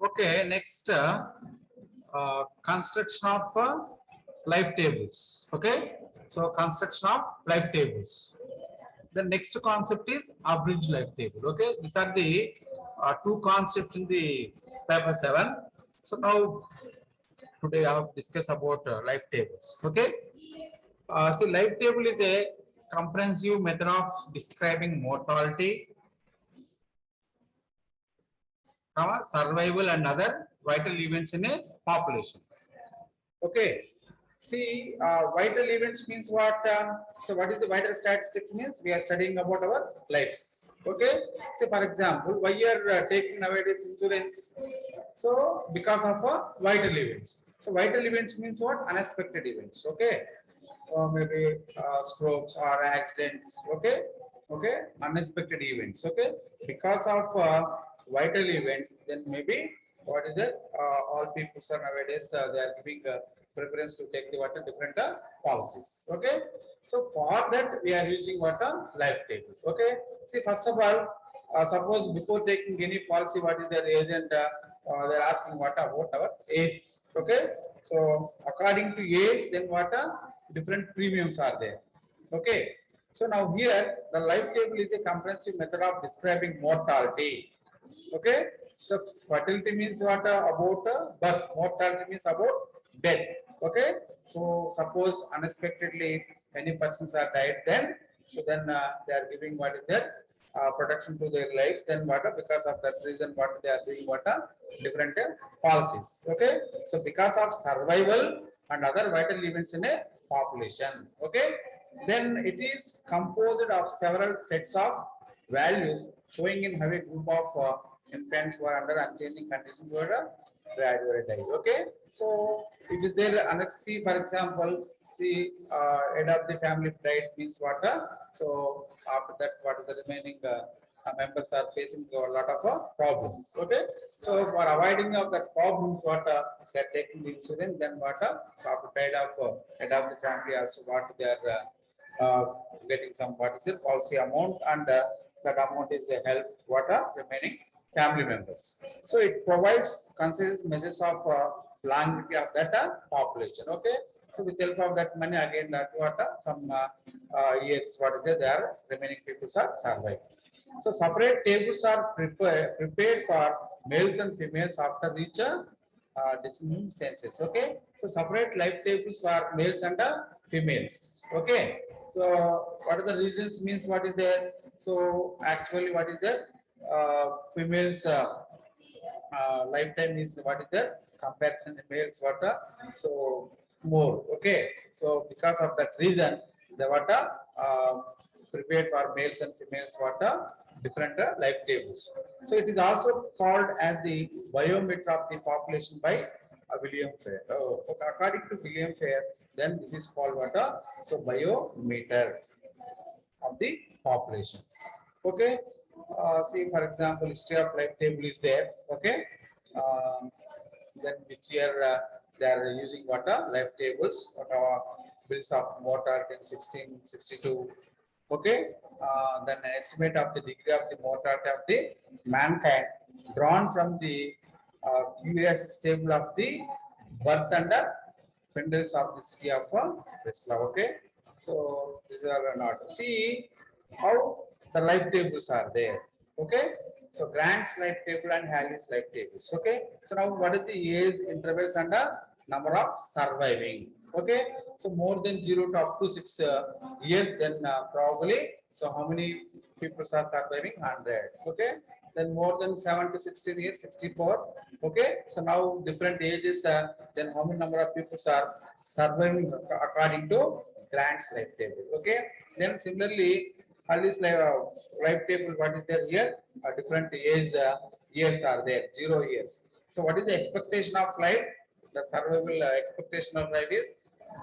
Okay, next construction of life tables. Okay, so construction of life tables. The next concept is abridged life table. Okay, these are the two concepts in the paper 7. So now today I have discussed about life tables. Okay, so life table is a comprehensive method of describing mortality, survival and other vital events in a population. Okay. See, vital events means what? So, what is the vital statistics means? We are studying about our lives. Okay. So, for example, why you are taking nowadays insurance? So, because of vital events. So, vital events means what? Unexpected events. Okay. Or maybe strokes or accidents. Okay. Okay. Unexpected events. Okay. Because of vital events, then maybe what is it? All people are nowadays they are giving preference to take the what different policies. Okay, so for that we are using what a life table. Okay, see first of all, suppose before taking any policy, what is their agent? They are asking what about our age. Okay, so according to age, then what different premiums are there. Okay, so now here the life table is a comprehensive method of describing mortality. Okay, so fertility means what about birth, mortality means about death. Okay, so suppose unexpectedly any persons are died, then so then they are giving what is that protection to their lives, then what because of that reason what they are doing what different policies. Okay, so because of survival and other vital events in a population. Okay, then it is composed of several sets of values showing in how a group of infants who are under unchanging conditions were gradually died. Okay, so it is there. See, for example, see, head of the family died means what? So after that, what is the remaining members are facing a lot of problems. Okay, so for avoiding of that problems, what they are taking the insurance, then what? So after died of head of the family, also what they are getting some what is it policy amount, and that amount is a help what are remaining family members. So it provides considers measures of longevity of that population. Okay. So with help of that money again that what some years what is there, their remaining people are surviving. So separate tables are prepared for males and females after each decimal census. Okay. So separate life tables for males and females. Okay. So what are the reasons means what is there? So actually what is there? Females lifetime is what is there? Comparison the males what so more. Okay. So because of that reason, the what prepared for males and females what different life tables. So it is also called as the biometer of the population by William Fair. Okay, according to William Fair, then this is called what so biometer of the population. Okay, see for example, history of life table is there. Okay, then which year they are using what life tables, what are bills of mortality in 1662. Okay, then an estimate of the degree of the mortality of the mankind drawn from the curious table of the birth and Fendels of the city of Tesla. Okay, so these are not. See how the life tables are there. Okay, so Grant's life table and Halley's life tables. Okay, so now what is the age intervals and the number of surviving? Okay, so more than 0 to up to 6 years, then probably so how many people are surviving? 100. Okay, then more than 7 to 16 years, 64. Okay, so now different ages, then how many number of people are surviving according to Grant's life table. Okay, then similarly Halley's life table, what is there here? Different age years are there, 0 years. So what is the expectation of life? The survival expectation of life is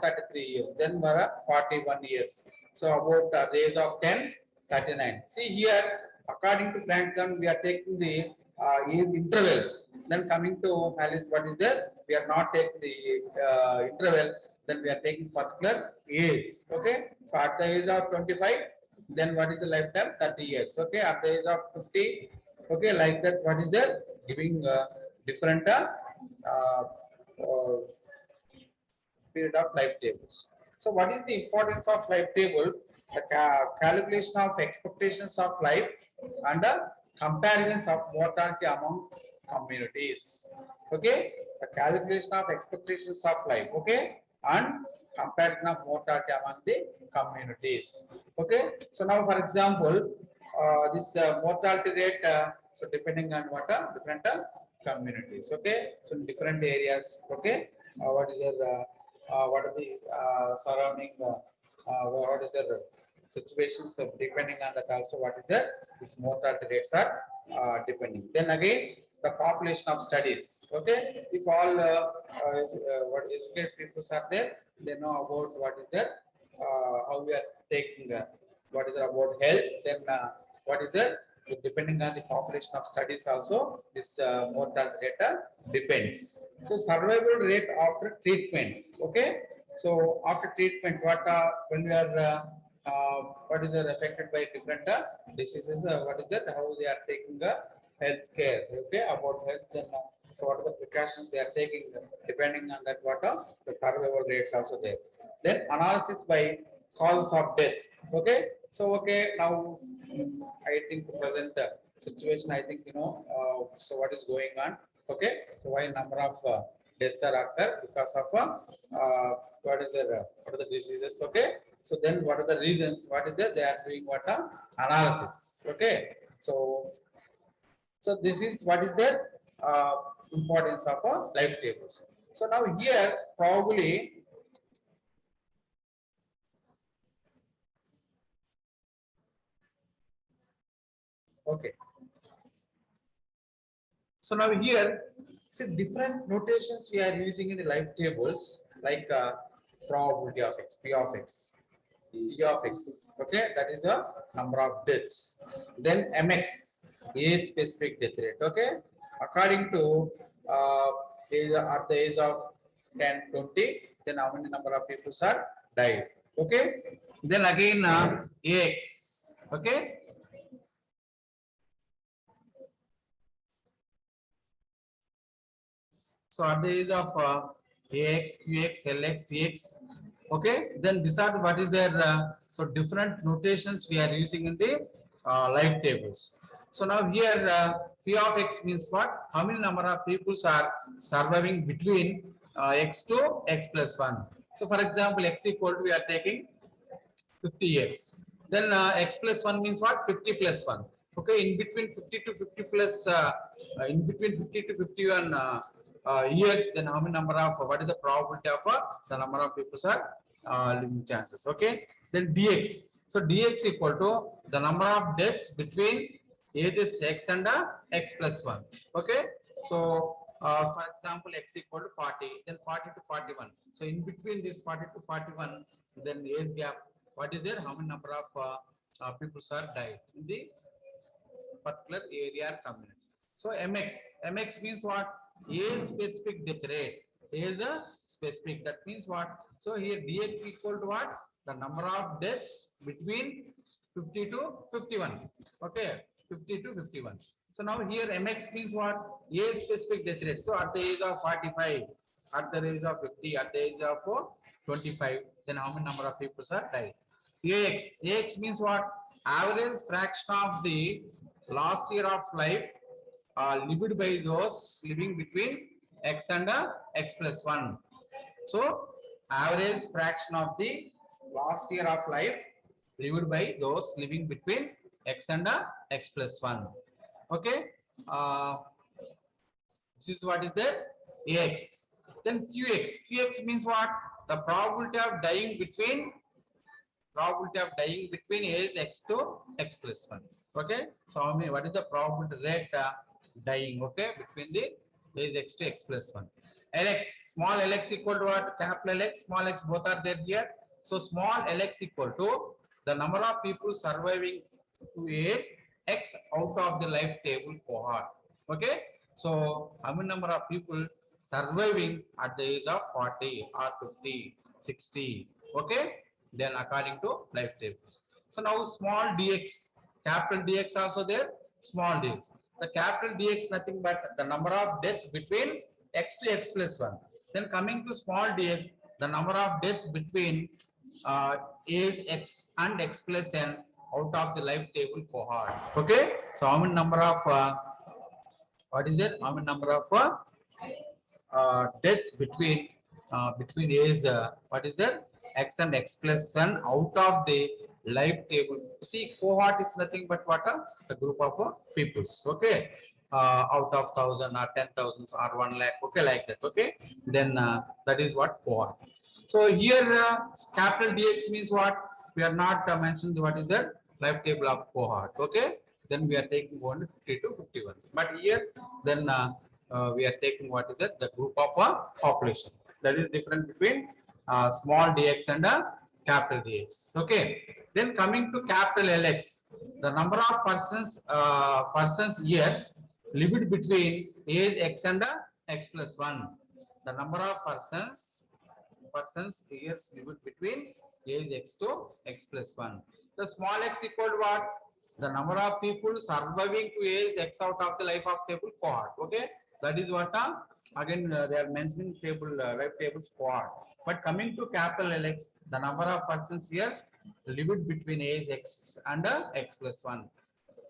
33 years. Then there are 41 years. So about the age of 10, 39. See here, according to Plankton, we are taking the age intervals. Then coming to Alice, what is there? We are not taking the interval. Then we are taking particular age. Okay. So at the age of 25, then what is the lifetime? 30 years. Okay. At the age of 50, okay, like that. What is there? Giving different period of life tables. So what is the importance of life table? The calculation of expectations of life and the comparisons of mortality among communities. Okay, the calculation of expectations of life. Okay, and comparison of mortality among the communities. Okay, so now for example, this mortality rate. So depending on what different communities. Okay, so in different areas. Okay, what is your what are the surrounding what is the situations of depending on that also what is the this mortality rates are depending. Then again the population of studies. Okay, if all what educated people are there, they know about what is the how we are taking what is about health. Then what is the depending on the population of studies also this mortality data depends. So survival rate after treatment. Okay, so after treatment what when we are what is affected by different diseases, what is that how they are taking health care. Okay, about health. Then so what are the precautions they are taking depending on that what the survival rates also there. Then analysis by causes of death. Okay, so okay now I think present situation, I think you know so what is going on. Okay, so why number of deaths are occur because of what is what are the diseases. Okay, so then what are the reasons, what is that they are doing what analysis. Okay, so so this is what is the uh, importance of life tables. So now here probably okay. So now here, see different notations we are using in the life tables like probability of x, p of x, e of x. Okay, that is a number of deaths. Then mx, age specific death rate. Okay, according to age at the age of 10, 20, then how many number of people are died. Okay, then again ax. Okay. So at the age of AX, QX, LX, TX, okay, then these are what is their so different notations we are using in the life tables. So now here P of X means what? How many number of people are surviving between X to X plus 1. So for example, X equal to we are taking 50x. Then x plus 1 means what? 50 plus 1. Okay, in between 50 to 50 plus, in between 50 to 51 years, then how many number of, what is the probability of the number of people are living chances. Okay, then dx. So dx equal to the number of deaths between ages x and x plus 1. Okay, so for example, x equal to 40, then 40 to 41. So in between this 40 to 41, then the age gap, what is there? How many number of people are died in the particular area or community? So mx means what? Age specific death rate. Age specific. That means what? So here dx equal to what? The number of deaths between 50 to 51. Okay, 50 to 51. So now here mx means what? Age specific death rate. So at the age of 45, at the age of 50, at the age of 25, then how many number of people are died? AX means what? Average fraction of the last year of life lived by those living between X and X plus 1. So, average fraction of the last year of life lived by those living between X and X plus 1. Okay. This is what is the AX. Then QX. QX means what? The probability of dying between age x to x plus 1. Okay, so I mean what is the probability rate dying, okay, between the age x to x plus 1. Lx, small lx equal to what? Capital X, small x, both are there here. So small lx equal to the number of people surviving to age x out of the life table cohort. Okay, so how many number of people surviving at the age of 40 or 50, 60. Okay, then according to life table. So now small dx, capital dx also there, small dx. The capital dx nothing but the number of deaths between x to x plus 1. Then coming to small dx, the number of deaths between age x and x plus n out of the life table cohort. Okay, so how many number of what is it? How many number of deaths between age what is that x and x plus 1 out of the life table. See, cohort is nothing but what a group of peoples. Okay, out of 1,000 or 10,000 or 1 lakh. Okay, like that. Okay, then that is what cohort. So here capital dx means what? We are not mentioning what is the life table of cohort. Okay, then we are taking only 50 to 51. But here then we are taking what is it? The group of population. That is different between small dx and capital dx. Okay. Then coming to capital LX, the number of persons years lived between age x and x plus 1. The number of persons years lived between age x to x plus 1. The small x equal to what? The number of people surviving to age x out of the life of table cohort. Okay, that is what again they are mentioning table life tables cohort. But coming to capital LX, the number of persons years lived between age x and x plus 1.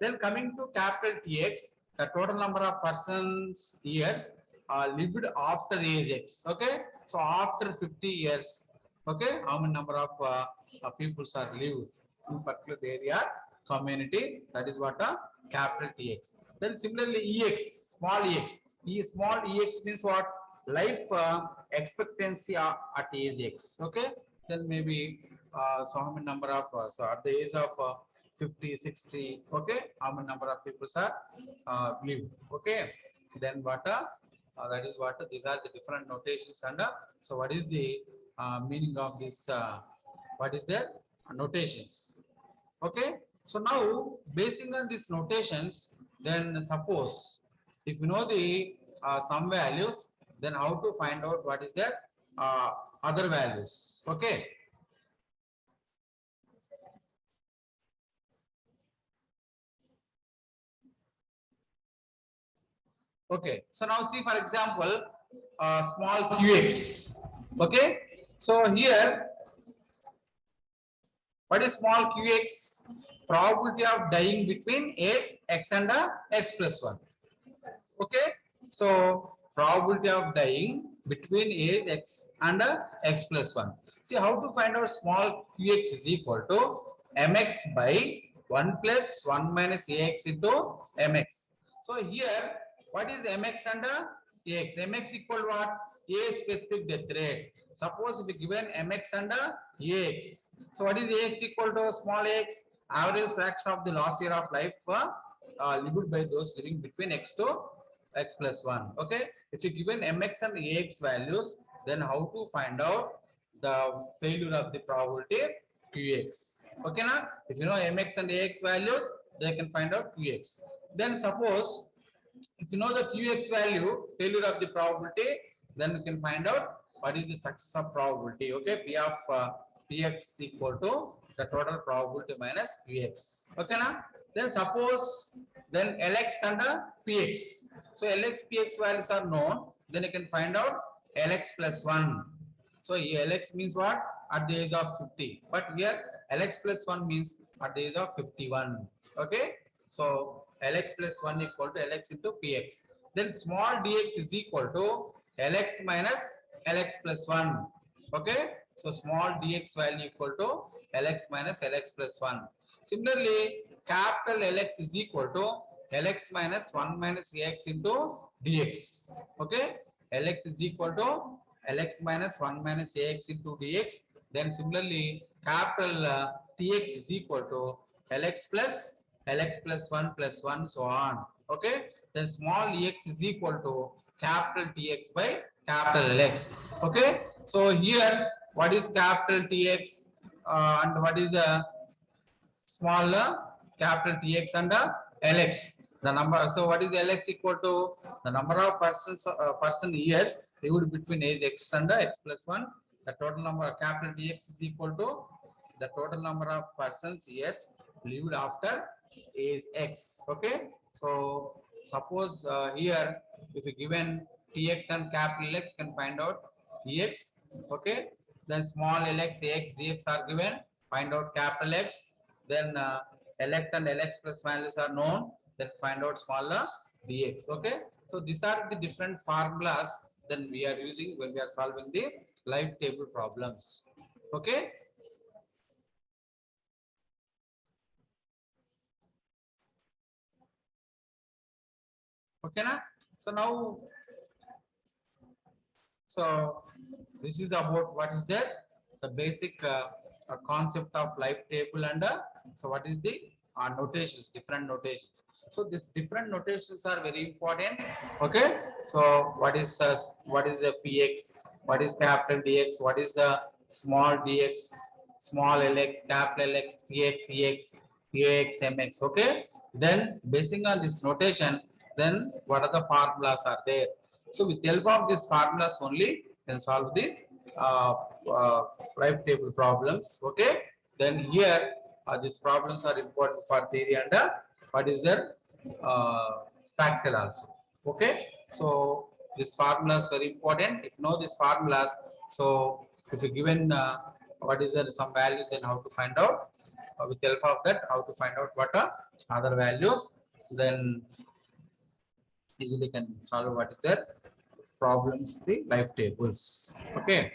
Then coming to capital TX, the total number of persons years lived after age X. Okay, so after 50 years, okay, how many number of people are lived in particular area community? That is what a capital TX. Then similarly EX, small EX. Small EX means what? Life expectancy at age X. Okay, then maybe so how many number of so at the age of 50, 60, okay, how many number of people are live. Okay, then what that is what these are the different notations. And so what is the meaning of this what is their notations? Okay, so now basing on these notations, then suppose if you know the some values, then how to find out what is their other values. Okay. Okay, so now see for example, small qx. Okay, so here, what is small qx? Probability of dying between age x and x plus 1. Okay, so probability of dying between age x and x plus 1. See how to find out small qx is equal to mx by 1 plus 1 minus ax into mx. So here, what is mx and ax? Mx equal to what? A specific death rate. Suppose if given mx and ax. So what is ax equal to? Small x, average fraction of the last year of life lived by those living between x to x plus 1. Okay, if you given mx and ax values, then how to find out the failure of the probability qx? Okay, now if you know mx and ax values, they can find out qx. Then suppose if you know the qx value, failure of the probability, then you can find out what is the success of probability. Okay, p of px equal to the total probability minus qx. Okay, now then suppose then lx and px. So lx px values are known, then you can find out lx plus 1. So here lx means what? At the age of 50, but here lx plus 1 means at the age of 51. Okay, so lx plus 1 equal to lx into px. Then small dx is equal to lx minus lx plus 1. Okay, so small dx value equal to lx minus lx plus 1. Similarly, capital Lx is equal to Lx minus 1 minus Ax into dx. Okay, Lx is equal to Lx minus 1 minus Ax into dx. Then similarly, capital Tx is equal to Lx plus 1 plus 1 so on. Okay, then small ex is equal to capital Tx by capital Lx. Okay, so here what is capital Tx and what is smaller capital Tx and Lx. The number. So what is Lx equal to? The number of person years lived between age x and x plus 1. The total number of capital Tx is equal to the total number of persons years lived after age x. Okay. So suppose here if you given tx and capital X, can find out ex. Okay, then small lx, ax, dx are given, find out capital X. Then lx and lx plus values are known, then find out smaller dx. Okay, so these are the different formulas then we are using when we are solving the live table problems. Okay. Okay, na? So now, so this is about what is there, the basic concept of live table and so what is the notations, different notations. So these different notations are very important. Okay, so what is a px, what is capital dx, what is a small dx, small lx, capital X, tx, ex, ax, mx. Okay, then basing on this notation, then what are the formulas are there. So with the help of these formulas only, can solve the uh, uh, live table problems. Okay. Then here these problems are important for theory and what is their factor also. Okay. So these formulas are important. If you know these formulas, so if you given what is there some values, then how to find out with the help of that, how to find out what are other values, then easily can solve what is their problems, the live tables. Okay.